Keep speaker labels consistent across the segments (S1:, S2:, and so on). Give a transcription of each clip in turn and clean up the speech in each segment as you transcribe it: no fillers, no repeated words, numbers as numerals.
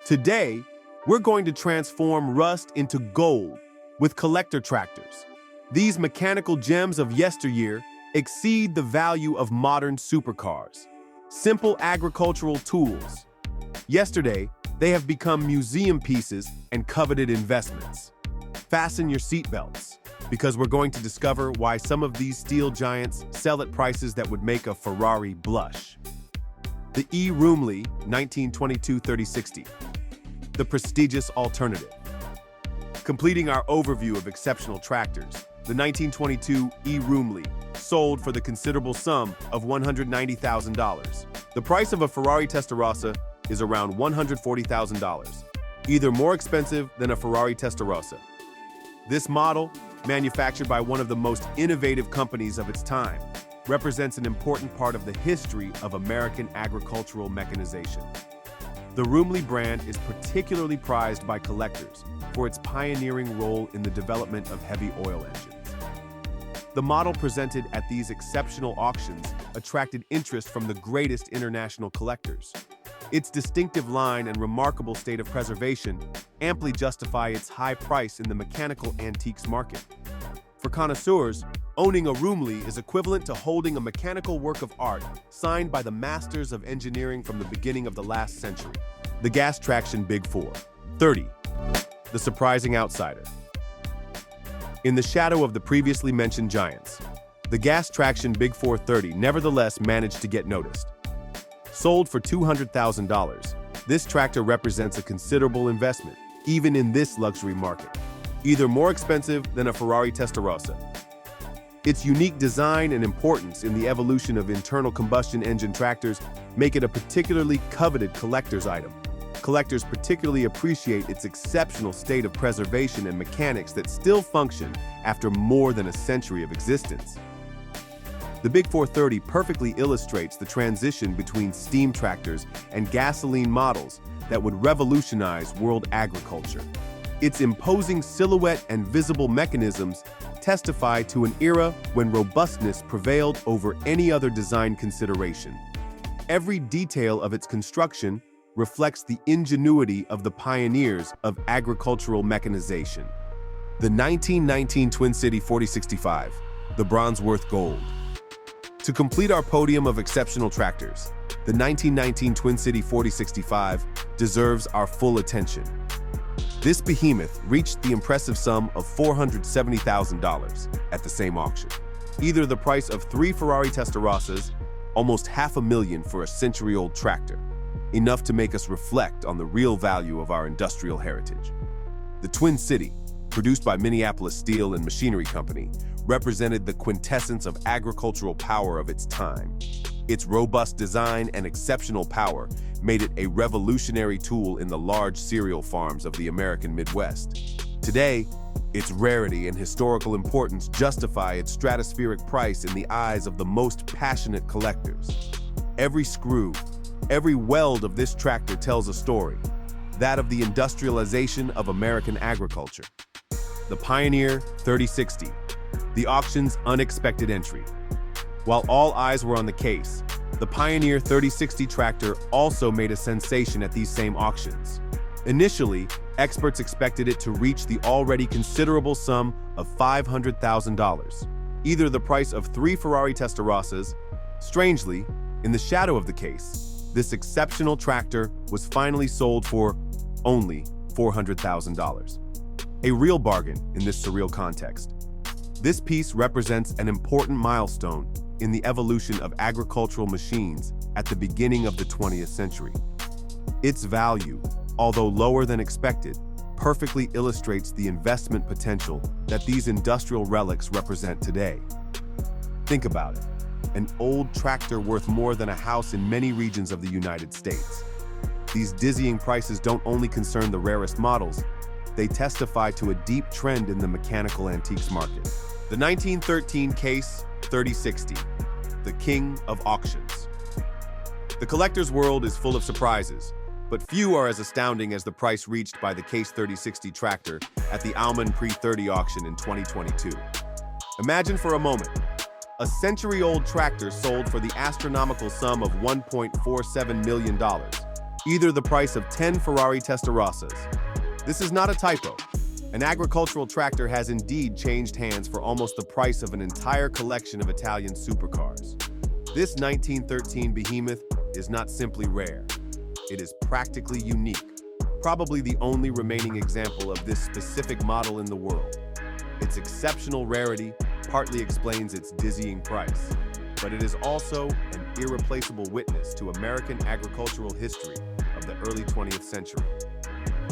S1: Today, we're going to transform rust into gold with collector tractors. These mechanical gems of yesteryear exceed the value of modern supercars. Simple agricultural tools. Yesterday, they have become museum pieces and coveted investments. Fasten your seatbelts, because we're going to discover why some of these steel giants sell at prices that would make a Ferrari blush. The E. Roomley 1922 3060, the prestigious alternative. Completing our overview of exceptional tractors, the 1922 E. Roomley sold for the considerable sum of $190,000. The price of a Ferrari Testarossa is around $140,000, either more expensive than a Ferrari Testarossa. This model, manufactured by one of the most innovative companies of its time, represents an important part of the history of American agricultural mechanization. The Roomley brand is particularly prized by collectors for its pioneering role in the development of heavy oil engines. The model presented at these exceptional auctions attracted interest from the greatest international collectors. Its distinctive line and remarkable state of preservation amply justify its high price in the mechanical antiques market. For connoisseurs, owning a Roomley is equivalent to holding a mechanical work of art signed by the masters of engineering from the beginning of the last century. The gas traction Big Four. 30. The surprising outsider. In the shadow of the previously mentioned giants, the gas traction Big Four 30 nevertheless managed to get noticed. Sold for $200,000, this tractor represents a considerable investment, even in this luxury market, either more expensive than a Ferrari Testarossa. Its unique design and importance in the evolution of internal combustion engine tractors make it a particularly coveted collector's item. Collectors particularly appreciate its exceptional state of preservation and mechanics that still function after more than a century of existence. The Big 430 perfectly illustrates the transition between steam tractors and gasoline models that would revolutionize world agriculture. Its imposing silhouette and visible mechanisms testify to an era when robustness prevailed over any other design consideration. Every detail of its construction reflects the ingenuity of the pioneers of agricultural mechanization. The 1919 Twin City 4065, the Bronzeworth Gold. To complete our podium of exceptional tractors, the 1919 Twin City 4065 deserves our full attention. This behemoth reached the impressive sum of $470,000 at the same auction, either the price of 3 Ferrari Testarossas, almost $500,000 for a century-old tractor, enough to make us reflect on the real value of our industrial heritage. The Twin City, produced by Minneapolis Steel and Machinery Company, represented the quintessence of agricultural power of its time. Its robust design and exceptional power made it a revolutionary tool in the large cereal farms of the American Midwest. Today, its rarity and historical importance justify its stratospheric price in the eyes of the most passionate collectors. Every screw, every weld of this tractor tells a story, that of the industrialization of American agriculture. The Pioneer 3060, the auction's unexpected entry. While all eyes were on the case, the Pioneer 3060 tractor also made a sensation at these same auctions. Initially, experts expected it to reach the already considerable sum of $500,000, either the price of 3 Ferrari Testarossas. Strangely, in the shadow of the case, this exceptional tractor was finally sold for only $400,000. A real bargain in this surreal context. This piece represents an important milestone in the evolution of agricultural machines at the beginning of the 20th century. Its value, although lower than expected, perfectly illustrates the investment potential that these industrial relics represent today. Think about it. An old tractor worth more than a house in many regions of the United States. These dizzying prices don't only concern the rarest models, they testify to a deep trend in the mechanical antiques market. The 1913 Case 3060, the king of auctions. The collector's world is full of surprises, but few are as astounding as the price reached by the Case 3060 tractor at the Alman Pre-30 auction in 2022. Imagine for a moment, a century-old tractor sold for the astronomical sum of $1.47 million, either the price of 10 Ferrari Testarossas. This is not a typo. An agricultural tractor has indeed changed hands for almost the price of an entire collection of Italian supercars. This 1913 behemoth is not simply rare. It is practically unique, probably the only remaining example of this specific model in the world. Its exceptional rarity partly explains its dizzying price, but it is also an irreplaceable witness to American agricultural history of the early 20th century.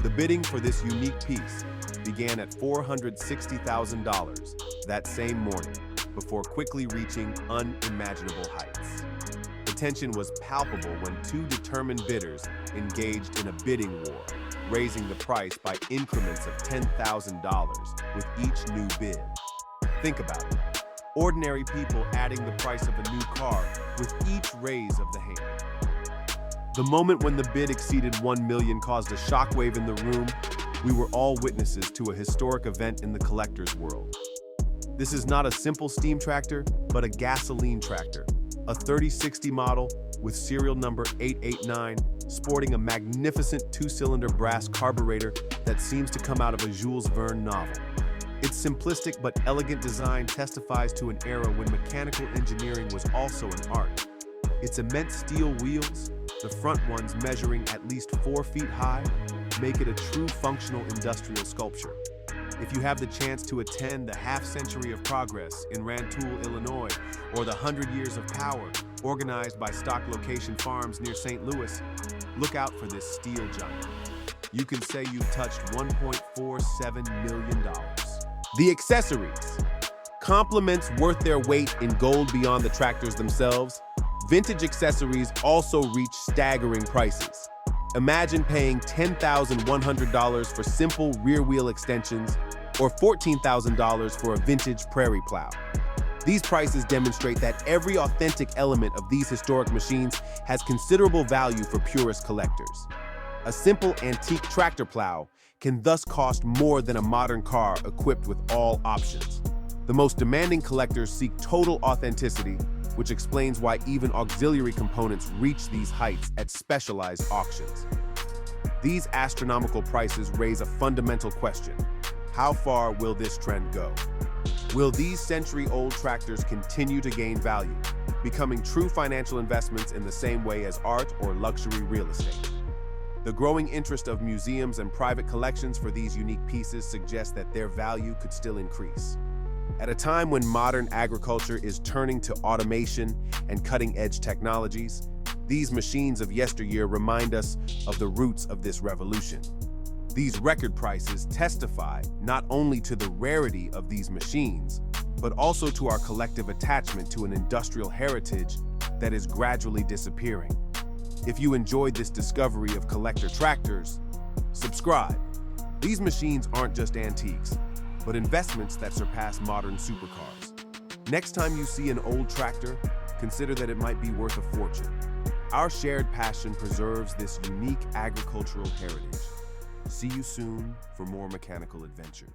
S1: The bidding for this unique piece began at $460,000 that same morning, before quickly reaching unimaginable heights. The tension was palpable when two determined bidders engaged in a bidding war, raising the price by increments of $10,000 with each new bid. Think about it. Ordinary people adding the price of a new car with each raise of the hand. The moment when the bid exceeded $1 million caused a shockwave in the room. We were all witnesses to a historic event in the collector's world. This is not a simple steam tractor, but a gasoline tractor, a 3060 model with serial number 889, sporting a magnificent two-cylinder brass carburetor that seems to come out of a Jules Verne novel. Its simplistic but elegant design testifies to an era when mechanical engineering was also an art. Its immense steel wheels, the front ones measuring at least 4 feet high, make it a true functional industrial sculpture. If you have the chance to attend the Half-Century of Progress in Rantoul, Illinois, or the 100 Years of Power, organized by Stock Location Farms near St. Louis, look out for this steel giant. You can say you've touched $1.47 million. The accessories. Compliments worth their weight in gold beyond the tractors themselves. Vintage accessories also reach staggering prices. Imagine paying $10,100 for simple rear wheel extensions or $14,000 for a vintage prairie plow. These prices demonstrate that every authentic element of these historic machines has considerable value for purist collectors. A simple antique tractor plow can thus cost more than a modern car equipped with all options. The most demanding collectors seek total authenticity, which explains why even auxiliary components reach these heights at specialized auctions. These astronomical prices raise a fundamental question. How far will this trend go? Will these century-old tractors continue to gain value, becoming true financial investments in the same way as art or luxury real estate? The growing interest of museums and private collections for these unique pieces suggests that their value could still increase. At a time when modern agriculture is turning to automation and cutting-edge technologies, these machines of yesteryear remind us of the roots of this revolution. These record prices testify not only to the rarity of these machines, but also to our collective attachment to an industrial heritage that is gradually disappearing. If you enjoyed this discovery of collector tractors, subscribe. These machines aren't just antiques, but investments that surpass modern supercars. Next time you see an old tractor, consider that it might be worth a fortune. Our shared passion preserves this unique agricultural heritage. See you soon for more mechanical adventures.